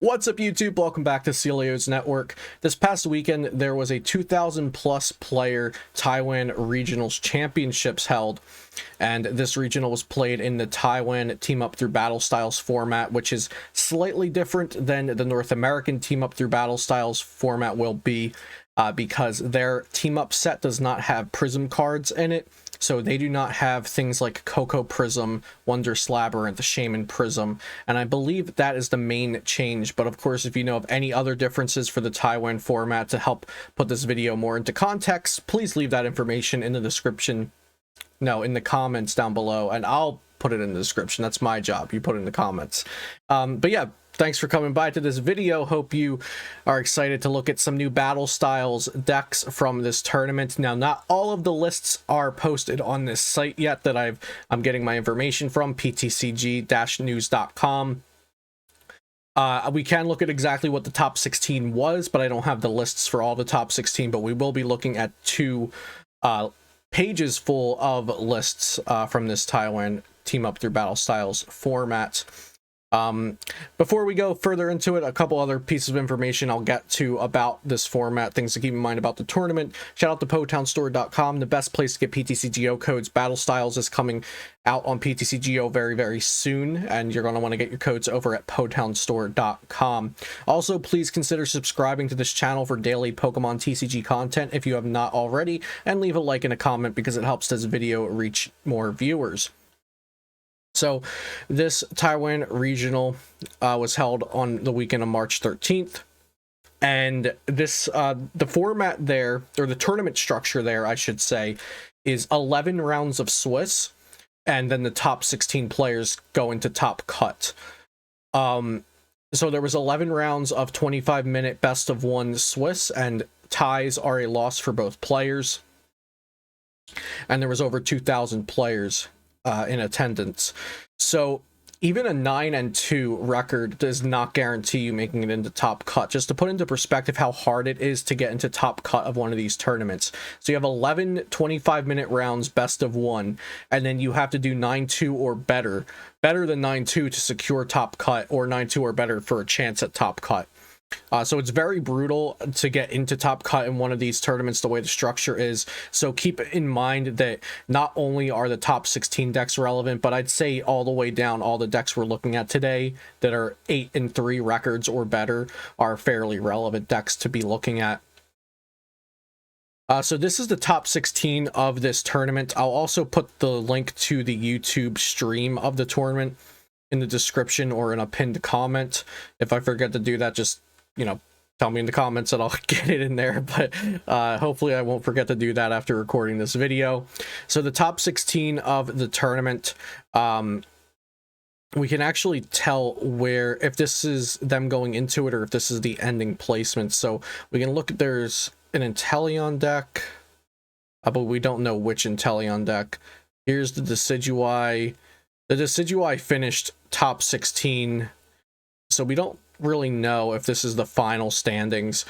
What's up, YouTube? Welcome back to Celio's Network. This past weekend, there was a 2,000 plus player Taiwan Regionals Championships held, and this regional was played in the Taiwan Team Up Through Battle Styles format, which is slightly different than the North American Team Up Through Battle Styles format will be, because their Team Up set does not have Prism cards in it. So they do not have things like Coco Prism, Wonder Slabber, and the Shaman Prism, and I believe that is the main change. But of course, if you know of any other differences for the Taiwan format to help put this video more into context, please leave that information in the description, in the comments down below, and I'll put it in the description. That's my job. You put it in the comments. But yeah, thanks for coming by to this video. Hope you are excited to look at some new battle styles decks from this tournament. Now, not all of the lists are posted on this site yet that I'm getting my information from, PTCG-news.com. We can look at exactly what the top 16 was, but I don't have the lists for all the top 16, but we will be looking at two pages full of lists from this Taiwan Team Up Through Battle Styles format. Before we go further into it, a couple other pieces of information I'll get to about this format, things to keep in mind about the tournament. Shout out to PotownStore.com, the best place to get PTCGO codes. Battle Styles is coming out on PTCGO very, very soon, and you're going to want to get your codes over at PotownStore.com. Also, please consider subscribing to this channel for daily Pokemon TCG content if you have not already, and leave a like and a comment because it helps this video reach more viewers. So this Taiwan regional was held on the weekend of March 13th, and this the format there, or the tournament structure there, I should say, is 11 rounds of Swiss, and then the top 16 players go into top cut. So there was 11 rounds of 25-minute best of one Swiss, and ties are a loss for both players, and there was over 2,000 players in attendance. So even a 9-2 record does not guarantee you making it into top cut. Just to put into perspective how hard it is to get into top cut of one of these tournaments. So you have 11 25-minute rounds best of one, and then you have to do 9-2 or better than 9-2 to secure top cut, or 9-2 or better for a chance at top cut. So it's very brutal to get into top cut in one of these tournaments the way the structure is. So keep in mind that not only are the top 16 decks relevant, but I'd say all the way down, all the decks we're looking at today that are 8-3 records or better are fairly relevant decks to be looking at. So this is the top 16 of this tournament. I'll also put the link to the YouTube stream of the tournament in the description or in a pinned comment. If I forget to do that, just tell me in the comments and I'll get it in there, but hopefully I won't forget to do that after recording this video. So the top 16 of the tournament, we can actually tell if this is them going into it or if this is the ending placement. So we can look, there's an Intellion deck, but we don't know which Intellion deck. Here's the Decidueye. The Decidueye finished top 16, so we don't really know if this is the final standings.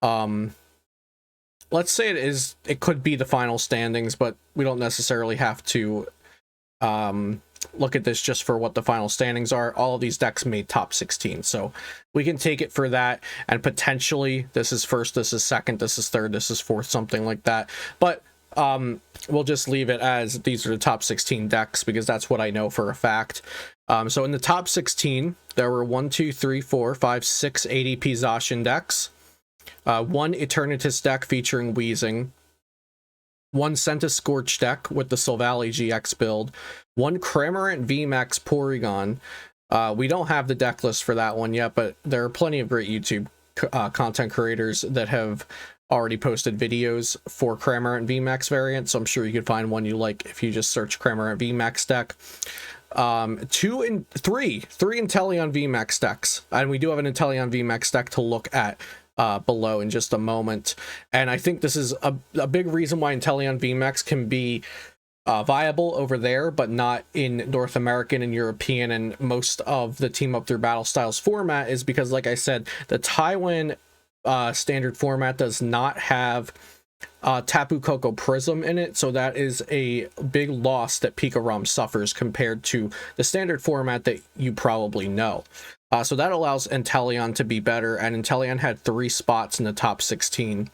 Let's say it could be the final standings, but we don't necessarily have to look at this just for what the final standings are. All of these decks made top 16, so we can take it for that, and potentially this is first, this is second, this is third, this is fourth, something like that. But we'll just leave it as these are the top 16 decks because that's what I know for a fact. So in the top 16, there were 1, 2, 3, 4, 5, 6 ADP Zacian decks, 1 Eternatus deck featuring Weezing, 1 Scorch deck with the Silvally GX build, 1 Cramorant VMAX Porygon. We don't have the deck list for that one yet, but there are plenty of great YouTube content creators that have already posted videos for Cramorant VMAX variant, so I'm sure you could find one you like if you just search Cramorant VMAX deck. 3 Intellion VMAX decks, and we do have an Intellion VMAX deck to look at below in just a moment. And I think this is a big reason why Intellion VMAX can be viable over there, but not in North American and European and most of the Team Up Through Battle Styles format, is because, like I said, the Taiwan standard format does not have Tapu Koko Prism in it, so that is a big loss that pikarom suffers compared to the standard format that you probably know. So that allows Intellion to be better, and Intellion had 3 spots in the top 16.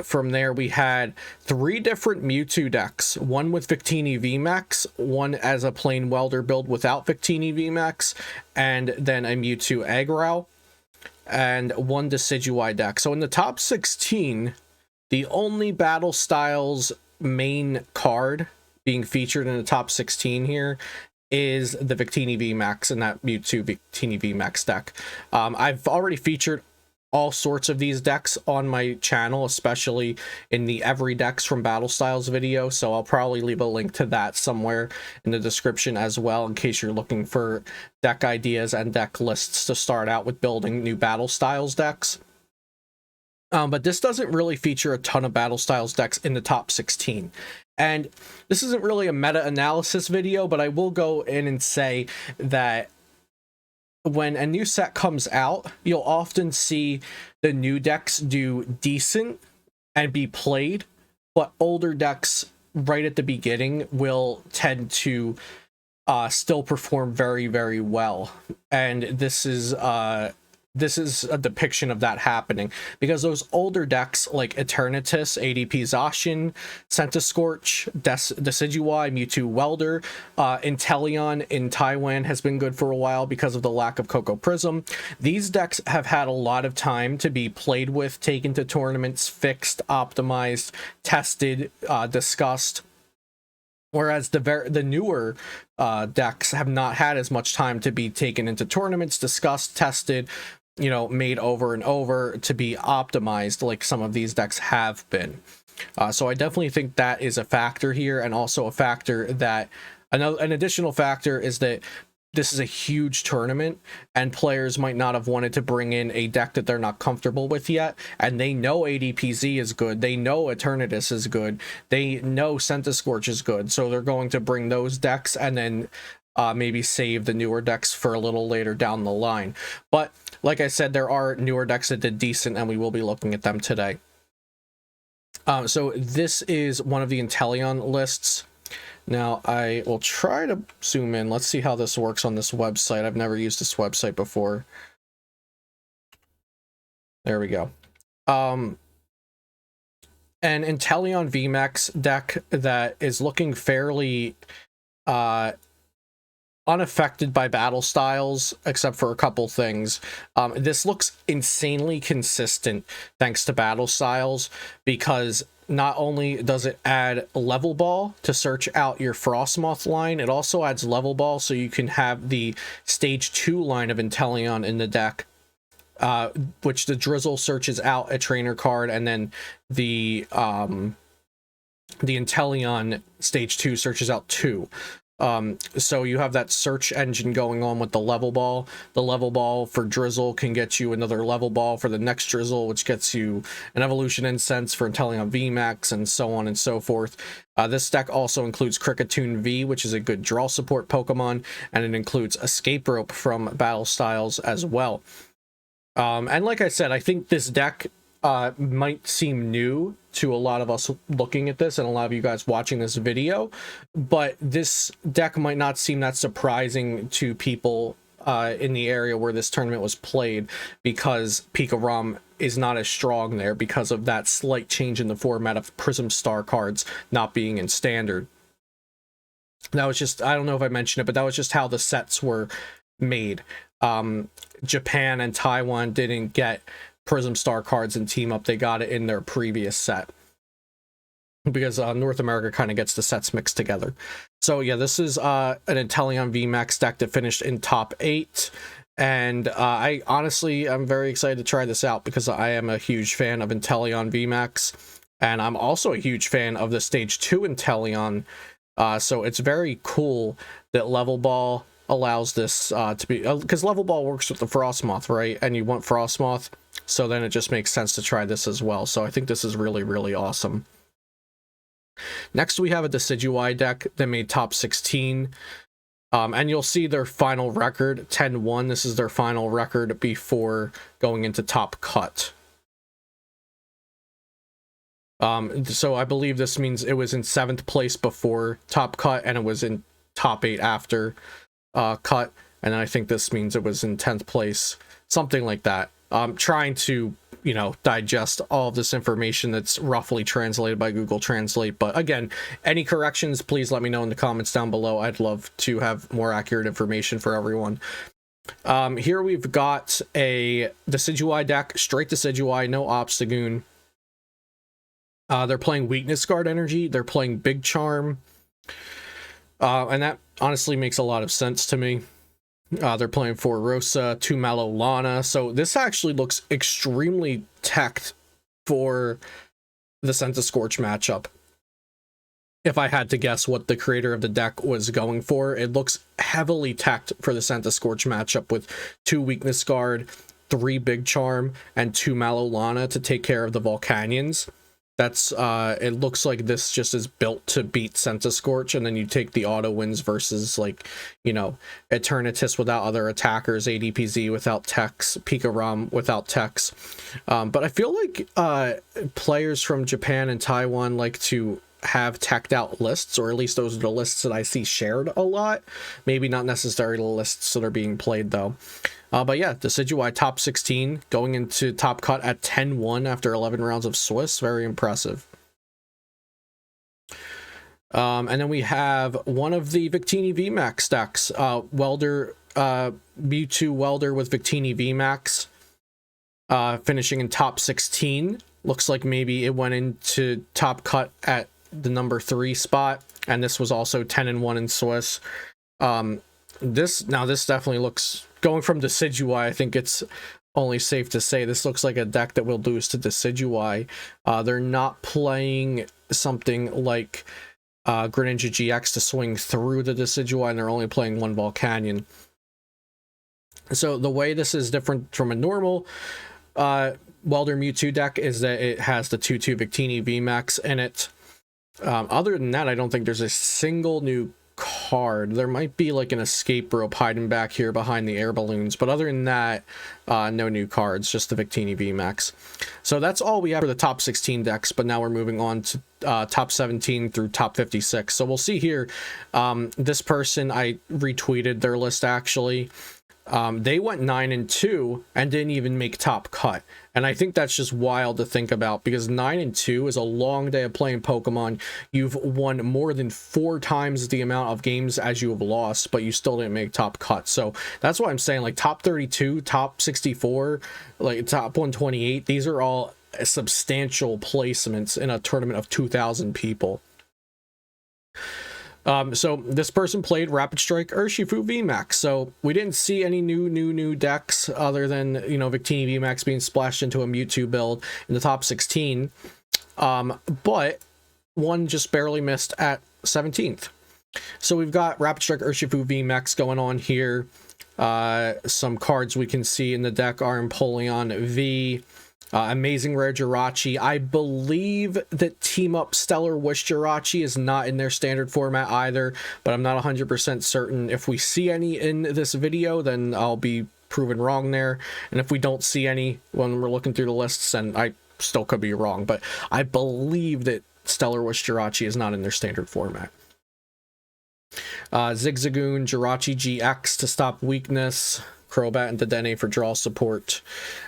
From there, we had 3 different Mewtwo decks, one with Victini VMAX, one as a plain welder build without Victini VMAX, and then a Mewtwo Aggro, and one Decidueye deck. So in the top 16, the only Battle Styles main card being featured in the top 16 here is the Victini VMAX and that Mewtwo Victini VMAX deck. I've already featured all sorts of these decks on my channel, especially in the Every Decks from Battle Styles video, so I'll probably leave a link to that somewhere in the description as well, in case you're looking for deck ideas and deck lists to start out with building new Battle Styles decks. But this doesn't really feature a ton of Battle Styles decks in the top 16. And this isn't really a meta-analysis video, but I will go in and say that when a new set comes out, you'll often see the new decks do decent and be played, but older decks right at the beginning will tend to still perform very, very well. And this is a depiction of that happening, because those older decks like Eternatus, ADP Zacian, Centiskorch, Decidueye, Mewtwo Welder, Intellion in Taiwan has been good for a while because of the lack of Koko Prism. These decks have had a lot of time to be played with, taken to tournaments, fixed, optimized, tested, discussed. Whereas the newer decks have not had as much time to be taken into tournaments, discussed, tested, you know, made over and over to be optimized like some of these decks have been. So I definitely think that is a factor here, and also a factor that an additional factor is that this is a huge tournament and players might not have wanted to bring in a deck that they're not comfortable with yet, and they know ADPZ is good, they know Eternatus is good, they know Centiskorch is good, so they're going to bring those decks and then maybe save the newer decks for a little later down the line. But like I said, there are newer decks that did decent, and we will be looking at them today. So this is one of the Intellion lists. Now I will try to zoom in. Let's see how this works on this website. I've never used this website before. There we go. An Intellion VMAX deck that is looking fairly unaffected by battle styles, except for a couple things. This looks insanely consistent thanks to battle styles, because not only does it add level ball to search out your Frostmoth line, it also adds level ball so you can have the stage 2 line of Intellion in the deck, which the Drizzle searches out a trainer card, and then the Intellion stage 2 searches out 2. So you have that search engine going on with the level ball. The level ball for Drizzle can get you another level ball for the next Drizzle, which gets you an evolution incense for Intellion VMAX, and so on and so forth. This deck also includes Kricketune V, which is a good draw support Pokemon, and it includes Escape Rope from Battle Styles as well. And like I said, I think this deck might seem new to a lot of us looking at this and a lot of you guys watching this video, but this deck might not seem that surprising to people in the area where this tournament was played, because pikarom is not as strong there because of that slight change in the format of Prism Star cards not being in standard. That was just, I don't know if I mentioned it, but that was just how the sets were made. Japan and Taiwan didn't get Prism Star cards in Team Up, they got it in their previous set, because North America kind of gets the sets mixed together. So yeah, this is an Intellion VMAX deck that finished in top 8, and I honestly am very excited to try this out, because I am a huge fan of Intellion VMAX, and I'm also a huge fan of the stage 2 Intellion, so it's very cool that level ball allows this to be, because level ball works with the Frostmoth, right? And you want Frostmoth, so then it just makes sense to try this as well. So I think this is really, really awesome. Next, we have a Decidueye deck that made top 16. And you'll see their final record, 10-1. This is their final record before going into top cut. So I believe this means it was in 7th place before top cut, and it was in top 8 after cut. And I think this means it was in 10th place, something like that. Trying to, you know, digest all of this information that's roughly translated by Google Translate. But again, any corrections, please let me know in the comments down below. I'd love to have more accurate information for everyone. Here we've got a Decidueye deck, straight Decidueye, no Obstagoon. They're playing Weakness Guard Energy. They're playing Big Charm. And that honestly makes a lot of sense to me. They're playing 4 Rosa, 2 Malolana. So this actually looks extremely teched for the Scorch matchup. If I had to guess what the creator of the deck was going for, it looks heavily teched for the Scorch matchup with 2 Weakness Guard, 3 Big Charm, and 2 Malolana to take care of the Volcanions. That's it looks like this just is built to beat Scorch, and then you take the auto wins versus, like, you know, Eternatus without other attackers, ADPZ without techs, pikarom without techs. But I feel like players from Japan and Taiwan like to have teched out lists, or at least those are the lists that I see shared a lot. Maybe not necessarily the lists that are being played though. But yeah, Decidueye top 16 going into top cut at 10-1 after 11 rounds of Swiss. Very impressive. And then we have one of the Victini VMAX decks, Welder, Mewtwo Welder with Victini VMAX, finishing in top 16. Looks like maybe it went into top cut at the number 3 spot, and this was also 10-1 in Swiss. This definitely looks, going from Decidueye, I think it's only safe to say this looks like a deck that will lose to Decidueye. They're not playing something like Greninja GX to swing through the Decidueye, and they're only playing 1 Volcanion. So the way this is different from a normal Welder Mewtwo deck is that it has the 2/2 Victini VMAX in it. Other than that, I don't think there's a single new card. There might be like an escape rope hiding back here behind the air balloons, but other than that, no new cards, just the Victini VMAX. So that's all we have for the top 16 decks, but now we're moving on to top 17 through top 56. So we'll see here. This person, I retweeted their list actually. They went 9-2 and didn't even make top cut, and I think that's just wild to think about, because 9-2 is a long day of playing Pokemon. You've won more than 4 times the amount of games as you have lost, but you still didn't make top cut. So that's why I'm saying, like, top 32, top 64, like top 128, these are all substantial placements in a tournament of 2,000 people. So this person played Rapid Strike Urshifu VMAX. So we didn't see any new decks other than, you know, Victini VMAX being splashed into a Mewtwo build in the top 16. But one just barely missed at 17th. So we've got Rapid Strike Urshifu VMAX going on here. Some cards we can see in the deck are Empoleon V, Amazing Rare Jirachi. I believe that Team Up Stellar Wish Jirachi is not in their standard format either, but I'm not 100% certain. If we see any in this video, then I'll be proven wrong there. And if we don't see any when we're looking through the lists, then I still could be wrong. But I believe that Stellar Wish Jirachi is not in their standard format. Zigzagoon, Jirachi GX to stop weakness, Crobat and Dedenne for draw support.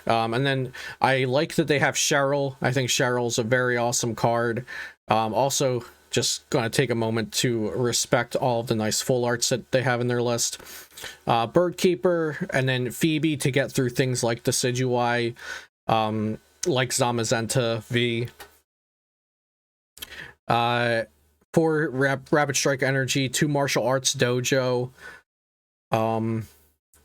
And then I like that they have Cheryl. I think Cheryl's a very awesome card. Also, just going to take a moment to respect all of the nice full arts that they have in their list. Birdkeeper, and then Phoebe to get through things like Decidueye, like Zamazenta V. 4 Rapid Strike Energy, 2 Martial Arts Dojo.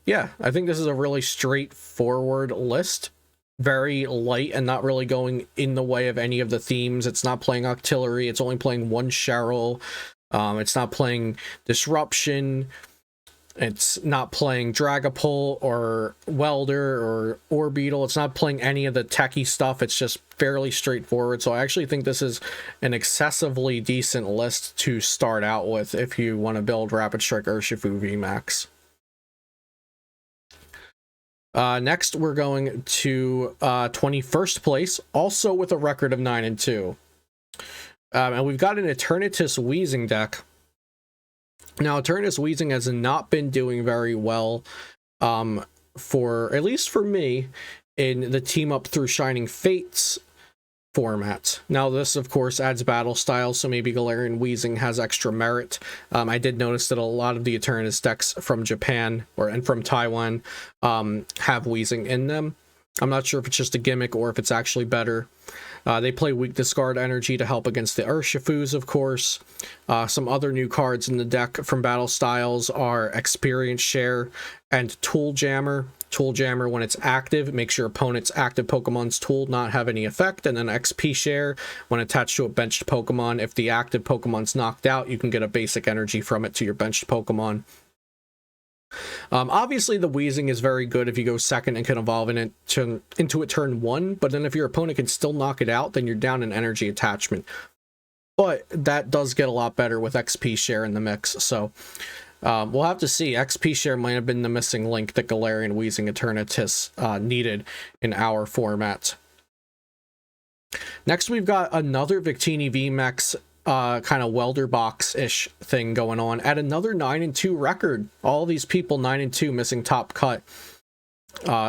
Yeah, I think this is a really straightforward list. Very light and not really going in the way of any of the themes. It's not playing Octillery. It's only playing 1 Cheryl. It's not playing Disruption. It's not playing Dragapult or Welder or Orbeetle. It's not playing any of the techie stuff. It's just fairly straightforward. So I actually think this is an excessively decent list to start out with if you want to build Rapid Strike Urshifu VMAX. Next, we're going to 21st place, also with a record of 9-2. And we've got an Eternatus Weezing deck. Now, Eternatus Weezing has not been doing very well, for, at least for me, in the team up through Shining Fates format. Now, this, of course, adds battle style, so maybe Galarian Weezing has extra merit. I did notice that a lot of the Eternatus decks from Japan, and from Taiwan, have Weezing in them. I'm not sure if it's just a gimmick or if it's actually better. They play Weak Discard Energy to help against the Urshifus, of course. Some other new cards in the deck from Battle Styles are Experience Share and Tool Jammer. Tool Jammer, when it's active, makes your opponent's active Pokemon's tool not have any effect. And then XP Share, when attached to a benched Pokemon, if the active Pokemon's knocked out, you can get a basic energy from it to your benched Pokemon. Obviously, the Weezing is very good if you go second and can evolve into it turn 1, but then if your opponent can still knock it out, then you're down in energy attachment. But that does get a lot better with XP Share in the mix, so we'll have to see. XP Share might have been the missing link that Galarian Weezing Eternatus needed in our format. Next, we've got another Victini VMAX kind of welder box-ish thing going on at another 9-2 record. All these people 9-2 missing top cut.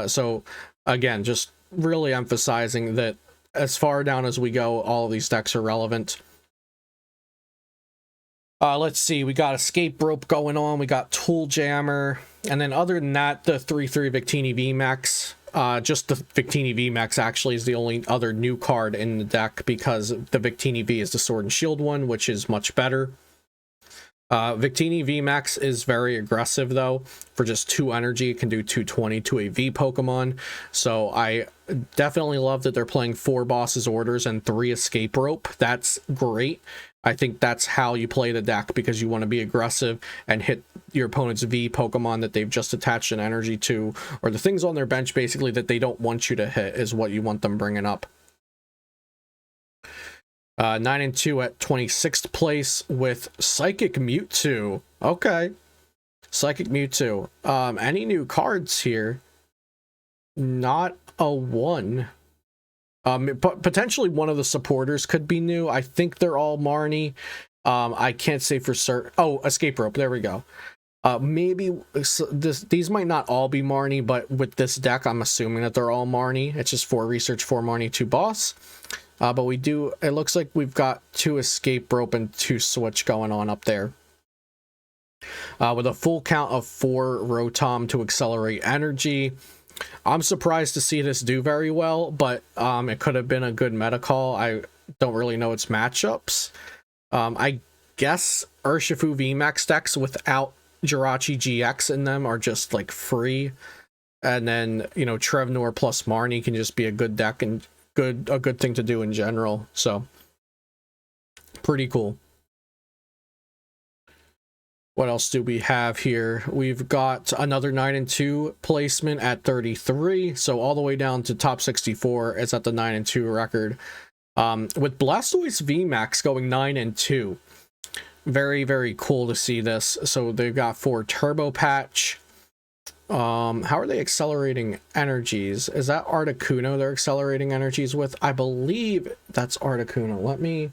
So again, just really emphasizing that as far down as we go, all of these decks are relevant. Let's see, we got Escape Rope going on, we got Tool Jammer, and then other than that, the 3/3 Victini VMAX. Just the Victini VMAX actually is the only other new card in the deck, because the Victini V is the Sword and Shield one, which is much better. Victini VMAX is very aggressive, though. For just 2 energy, it can do 220 to a V Pokemon. So I definitely love that they're playing 4 Boss's Orders and 3 Escape Rope. That's great. I think that's how you play the deck, because you want to be aggressive and hit your opponent's V Pokemon that they've just attached an energy to, or the things on their bench, basically, that they don't want you to hit is what you want them bringing up. 9-2 at 26th place with Psychic Mewtwo. Okay. Psychic Mewtwo. Any new cards here? Not a 1. Potentially one of the supporters could be new. I think they're all Marnie. I can't say for certain. Oh, Escape Rope. There we go. Maybe these might not all be Marnie, but with this deck, I'm assuming that they're all Marnie. It's just 4 Research, 4 Marnie, 2 Boss. But we do, it looks like we've got 2 Escape Rope and 2 Switch going on up there. With a full count of 4 Rotom to accelerate energy. I'm surprised to see this do very well, but it could have been a good meta call. I don't really know its matchups. I guess Urshifu VMAX decks without Jirachi GX in them are just like free. And then, you know, Trevnor plus Marnie can just be a good deck and a good thing to do in general. So pretty cool. What else do we have here? We've got another 9-2 placement at 33. So all the way down to top 64 is at the 9-2 record. With Blastoise VMAX going 9-2. Very, very cool to see this. So they've got 4 Turbo Patch. How are they accelerating energies? Is that Articuno they're accelerating energies with? I believe that's Articuno. Let me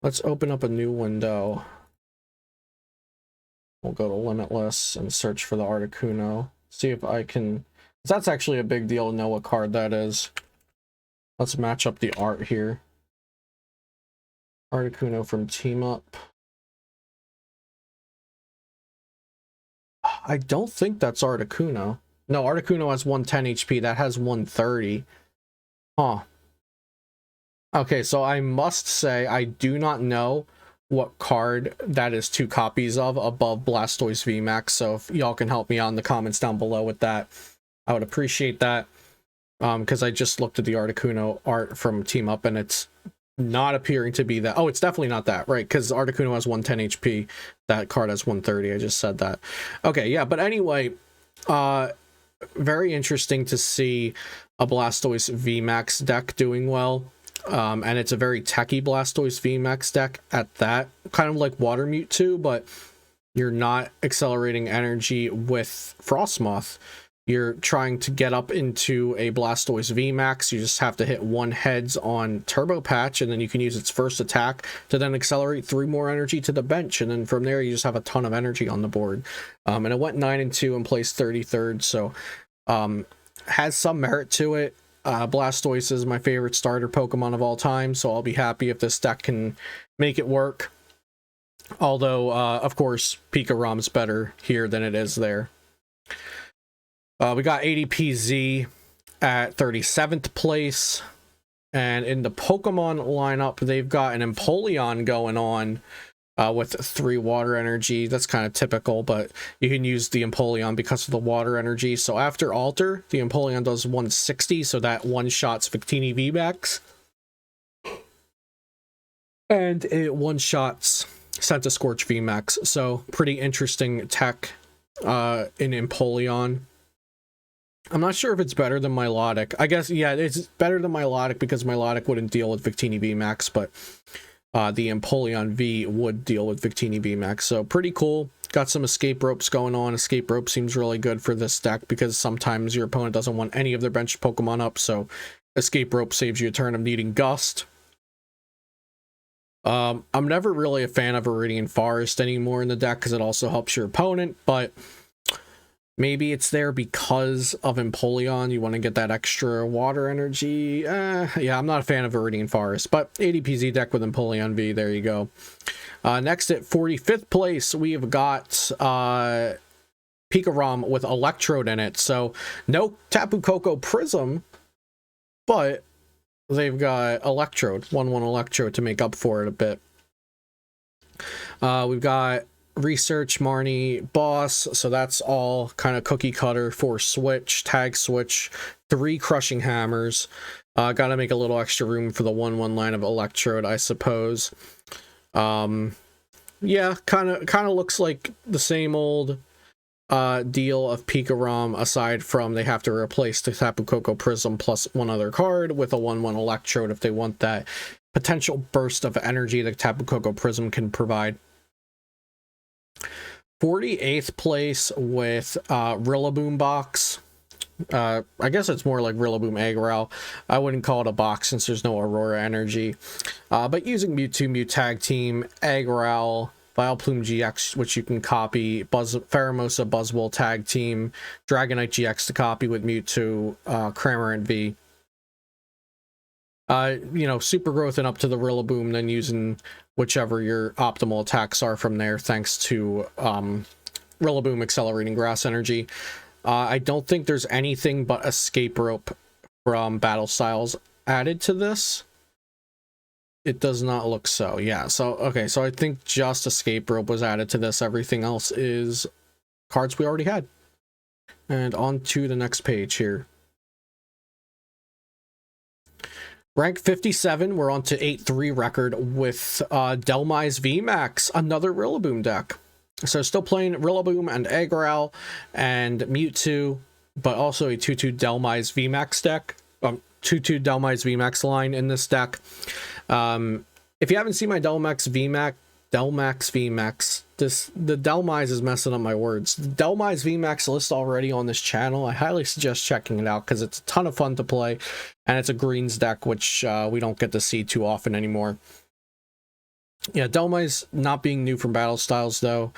let's open up a new window. We'll go to Limitless and search for the Articuno. See if I can... That's actually a big deal to know what card that is. Let's match up the art here. Articuno from Team Up. I don't think that's Articuno. No, Articuno has 110 HP. That has 130. Huh. Okay, so I must say I do not know what card that is 2 copies of above Blastoise VMAX. So if y'all can help me out in the comments down below with that, I would appreciate that. Because I just looked at the Articuno art from Team Up and it's not appearing to be that. Oh, it's definitely not that, right? Because Articuno has 110 HP. That card has 130. I just said that. Okay, yeah, but anyway, very interesting to see a Blastoise VMAX deck doing well. And it's a very techy Blastoise VMAX deck at that. Kind of like Water Mewtwo, but you're not accelerating energy with Frostmoth. you're trying to get up into a Blastoise VMAX, you just have to hit 1 heads on Turbo Patch, and then you can use its first attack to then accelerate 3 more energy to the bench, and then from there you just have a ton of energy on the board. And it went 9-2 and placed 33rd, so has some merit to it. Blastoise is my favorite starter Pokemon of all time, so I'll be happy if this deck can make it work. Although, of course, Pikarom's better here than it is there. We got ADPZ at 37th place. And in the Pokemon lineup, they've got an Empoleon going on with 3 water energy. That's kind of typical, but you can use the Empoleon because of the water energy. So after Alter, the Empoleon does 160, so that one-shots Victini VMAX. And it one-shots Scorch VMAX. So pretty interesting tech in Empoleon. I'm not sure if it's better than Milotic. I guess, yeah, it's better than Milotic because Milotic wouldn't deal with Victini VMAX, but the Empoleon V would deal with Victini VMAX. So pretty cool. Got some escape ropes going on. Escape rope seems really good for this deck because sometimes your opponent doesn't want any of their bench Pokemon up, so escape rope saves you a turn of needing Gust. I'm never really a fan of Iridian Forest anymore in the deck because it also helps your opponent, but maybe it's there because of Empoleon. You want to get that extra water energy. Yeah, I'm not a fan of Iridian Forest, but ADPZ deck with Empoleon V, there you go. Next at 45th place, we've got Pikarom with Electrode in it. So no Tapu Koko Prism, but they've got Electrode, 1/1 Electrode to make up for it a bit. We've got Research, Marnie, Boss, so that's all kind of cookie cutter for Switch, Tag Switch, 3 Crushing Hammers. Gotta make a little extra room for the 1/1 line of Electrode, I suppose. Yeah, kind of looks like the same old deal of Pikarom, aside from they have to replace the Tapu Koko Prism plus 1 other card with a 1/1 Electrode if they want that potential burst of energy that Tapu Koko Prism can provide. 48th place with Rillaboom box. I guess it's more like Rillaboom Eggrow. I wouldn't call it a box since there's no Aurora energy. But using Mewtwo, Mew Tag Team, Eggrow, Vileplume GX, which you can copy, Pheromosa, Buzzwole Tag Team, Dragonite GX to copy with Mewtwo, Cramorant V. You know, super growth and up to the Rillaboom, then using whichever your optimal attacks are from there, thanks to Rillaboom accelerating grass energy. I don't think there's anything but escape rope from battle styles added to this. It does not look so. Yeah, so okay, so I think just escape rope was added to this. Everything else is cards we already had. And on to the next page here. Rank 57, we're on to 8-3 record with Delmise VMAX, another Rillaboom deck. So still playing Rillaboom and Eggrow and Mewtwo, but also a 2/2 Delmise VMAX deck. 2/2 Delmise VMAX line in this deck. If you haven't seen my Delmax VMAX, the Delmise is messing up my words. The Delmise VMAX list already on this channel. I highly suggest checking it out because it's a ton of fun to play, and it's a greens deck, which we don't get to see too often anymore. Yeah, Delmise not being new from Battle Styles though,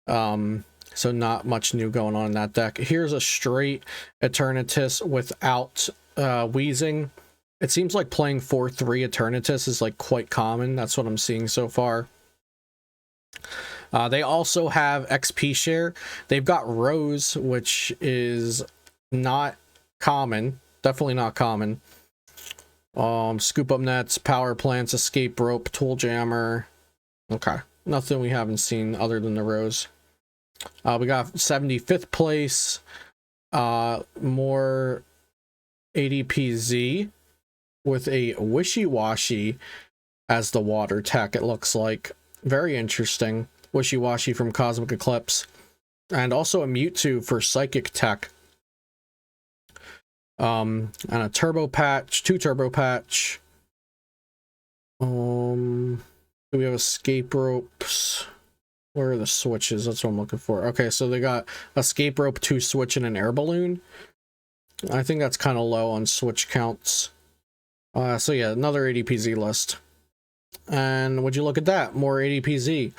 so not much new going on in that deck. Here's a straight Eternatus without Wheezing. It seems like playing 4/3 Eternatus is like quite common. That's what I'm seeing so far. They also have XP share. They've got Rose, which is not common. Definitely not common. Scoop up nets, power plants, escape rope, tool jammer. Okay, nothing we haven't seen other than the Rose. We got 75th place. More ADPZ with a Wishy-Washy as the water tech, it looks like. Very interesting. Wishy-Washy from Cosmic Eclipse. And also a Mewtwo for Psychic Tech. And a Turbo Patch, 2 Turbo Patch. Do we have escape ropes? Where are the switches? That's what I'm looking for. Okay, so they got escape rope, 2 switch, and an air balloon. I think that's kind of low on switch counts. So yeah, another ADPZ list. And would you look at that? More ADPZ.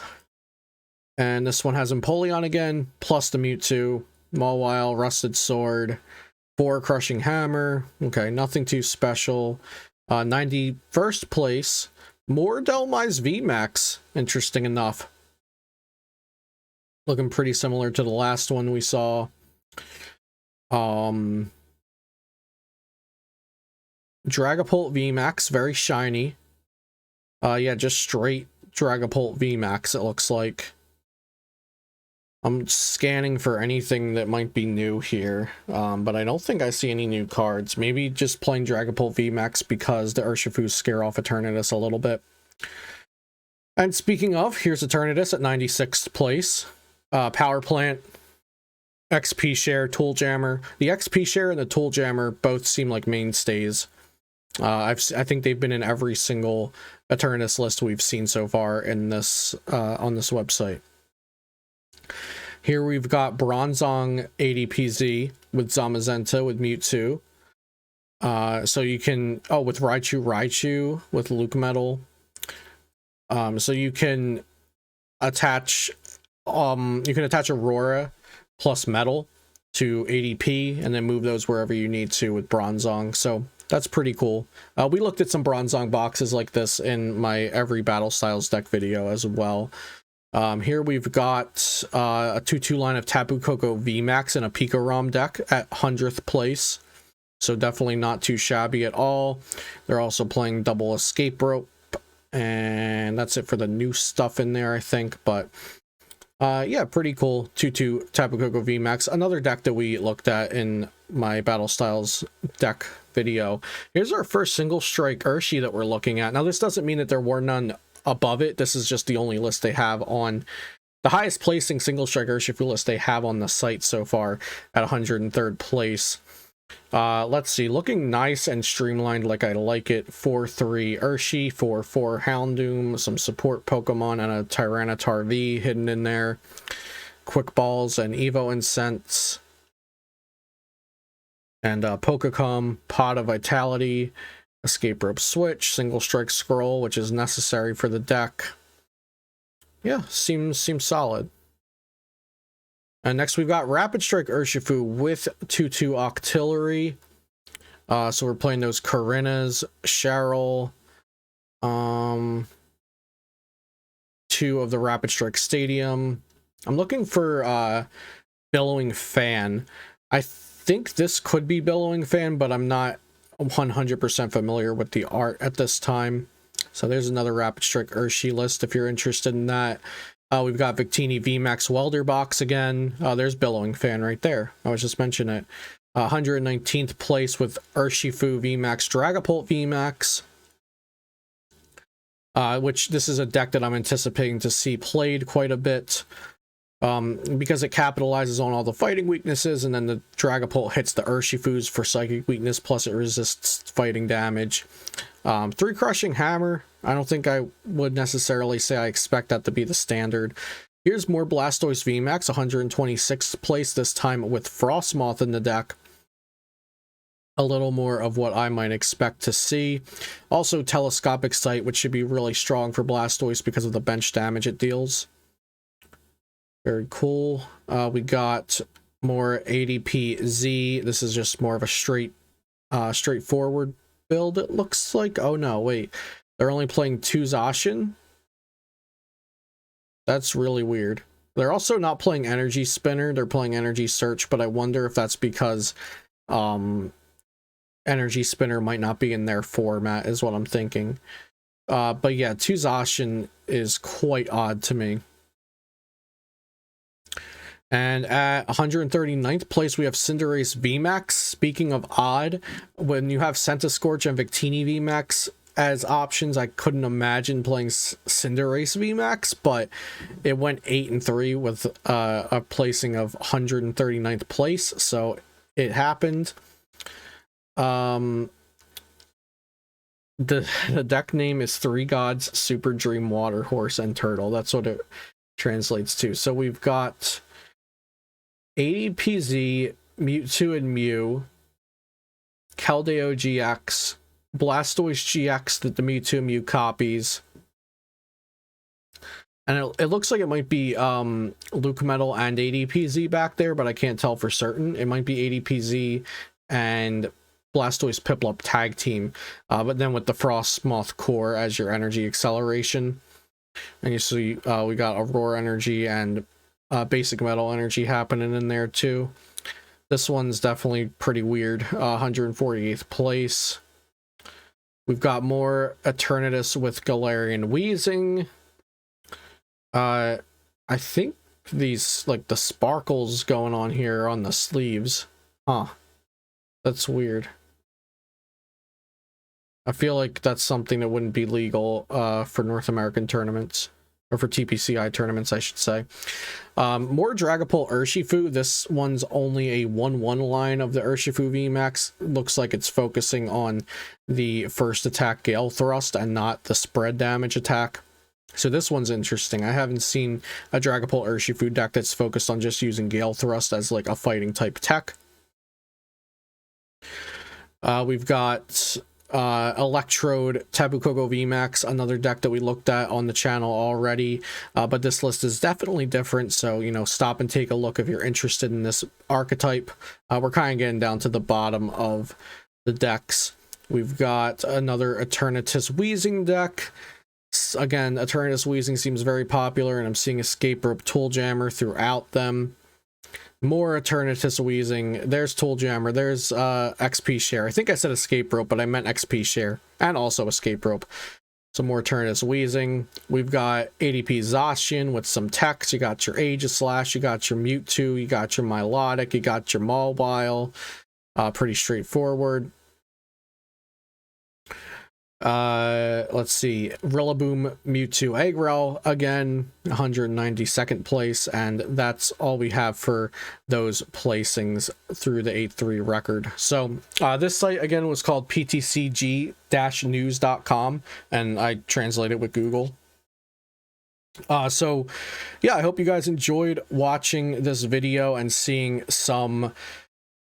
And this one has Empoleon again, plus the Mewtwo, Mawile, Rusted Sword, 4 Crushing Hammer. Okay, nothing too special. 91st place, more Delmise VMAX. Interesting enough. Looking pretty similar to the last one we saw. Dragapult VMAX, very shiny. Yeah, just straight Dragapult VMAX, it looks like. I'm scanning for anything that might be new here, but I don't think I see any new cards. Maybe just playing Dragapult VMAX because the Urshifu scare off Eternatus a little bit. And speaking of, here's Eternatus at 96th place. Power Plant, XP Share, Tool Jammer. The XP Share and the Tool Jammer both seem like mainstays. I think they've been in every single Eternatus list we've seen so far in this on this website. Here we've got Bronzong ADPZ with Zamazenta with Mewtwo. So you can with Raichu with Luke Metal. So you can attach Aurora plus Metal to ADP and then move those wherever you need to with Bronzong. So that's pretty cool. We looked at some Bronzong boxes like this in my every Battle Styles deck video as well. Here we've got a 2-2 line of Tapu Koko VMAX and a pikarom deck at 100th place. So definitely not too shabby at all. They're also playing double escape rope. And that's it for the new stuff in there, I think. But yeah, pretty cool. 2-2 Tapu Koko VMAX. Another deck that we looked at in my Battle Styles deck video. Here's our first single strike Urshi that we're looking at. Now, this doesn't mean that there were none above it. This is just the only list they have on the highest placing single strike Urshifu list they have on the site so far at 103rd place. Let's see, looking nice and streamlined like I like it. 4-3 Urshi, 4-4 Houndoom, some support Pokemon, and a Tyranitar V hidden in there. Quick Balls and Evo Incense. And Pokecom, Pot of Vitality, Escape Rope Switch, Single Strike Scroll, which is necessary for the deck. Yeah, seems solid. And next we've got Rapid Strike Urshifu with 2-2 Octillery. So we're playing those Karinas, Cheryl, 2 of the Rapid Strike Stadium. I'm looking for Billowing Fan. I think this could be Billowing Fan, but I'm not 100% familiar with the art at this time. So there's another Rapid Strike Urshi list if you're interested in that. We've got Victini VMAX Welder Box again. There's Billowing Fan right there. I was just mentioning it. 119th place with Urshifu VMAX Dragapult VMAX. Which this is a deck that I'm anticipating to see played quite a bit. Because it capitalizes on all the fighting weaknesses, and then the Dragapult hits the Urshifus for psychic weakness, plus it resists fighting damage. 3 Crushing Hammer. I don't think I would necessarily say I expect that to be the standard. Here's more Blastoise VMAX, 126th place, this time with Frostmoth in the deck. A little more of what I might expect to see. Also Telescopic Sight, which should be really strong for Blastoise because of the bench damage it deals. Very cool. We got more ADP-Z. This is just more of a straightforward build, it looks like. Oh no, wait. They're only playing 2 Zacian? That's really weird. They're also not playing Energy Spinner. They're playing Energy Search, but I wonder if that's because Energy Spinner might not be in their format, is what I'm thinking. But yeah, 2 Zacian is quite odd to me. And at 139th place, we have Cinderace VMAX. Speaking of odd, when you have Centiskorch and Victini VMAX as options, I couldn't imagine playing Cinderace VMAX, but it went 8-3 with a placing of 139th place, so it happened. The deck name is 3 Gods, Super Dream, Water Horse, and Turtle. That's what it translates to. So we've got ADPZ, Mewtwo and Mew, Keldeo GX, Blastoise GX that the Mewtwo and Mew copies. And it looks like it might be Luke Metal and ADPZ back there, but I can't tell for certain. It might be ADPZ and Blastoise Piplup tag team, but then with the Frostmoth core as your energy acceleration. And you see we got Aurora energy and basic metal energy happening in there too. This one's definitely pretty weird. 148th place. We've got more Eternatus with Galarian Wheezing. I think these, like, the sparkles going on here on the sleeves. Huh. That's weird. I feel like that's something that wouldn't be legal for North American tournaments. Or for TPCI tournaments, I should say. More Dragapult Urshifu. This one's only a 1/1 line of the Urshifu VMAX. Looks like it's focusing on the first attack Gale Thrust and not the spread damage attack. So this one's interesting. I haven't seen a Dragapult Urshifu deck that's focused on just using Gale Thrust as like a fighting type tech. We've got Electrode Tapu Koko VMAX, another deck that we looked at on the channel already, but this list is definitely different, so, you know, stop and take a look if you're interested in this archetype. We're kind of getting down to the bottom of the decks. We've got another Eternatus Wheezing deck. Again, Eternatus Wheezing seems very popular, and I'm seeing Escape Rope Tool Jammer throughout them. More Eternatus Wheezing. There's Tool Jammer. There's XP Share. I think I said Escape Rope, but I meant XP Share. And also Escape Rope. Some more Eternatus Wheezing. We've got ADP Zacian with some text. You got your Aegislash. You got your Mewtwo. You got your Milotic. You got your Mawile. Pretty straightforward. Let's see, Rillaboom Mewtwo Eggroll, again 192nd place, and that's all we have for those placings through the 8-3 record. So this site again was called PTCG-news.com, and I translated with Google. So yeah, I hope you guys enjoyed watching this video and seeing some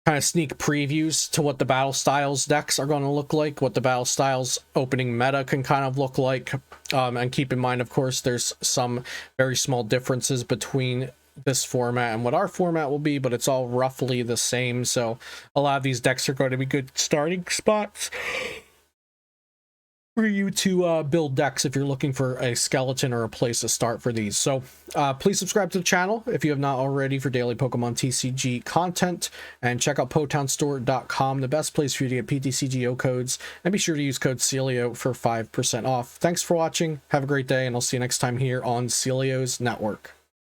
kind of sneak previews to what the Battle Styles decks are going to look like, what the Battle Styles opening meta can kind of look like. And keep in mind, of course, there's some very small differences between this format and what our format will be, but it's all roughly the same. So a lot of these decks are going to be good starting spots for you to build decks if you're looking for a skeleton or a place to start for these. So please subscribe to the channel if you have not already for daily Pokemon TCG content, and check out PotownStore.com, the best place for you to get PTCGO codes, and be sure to use code Celio for 5% off. Thanks for watching, have a great day, and I'll see you next time here on Celio's Network.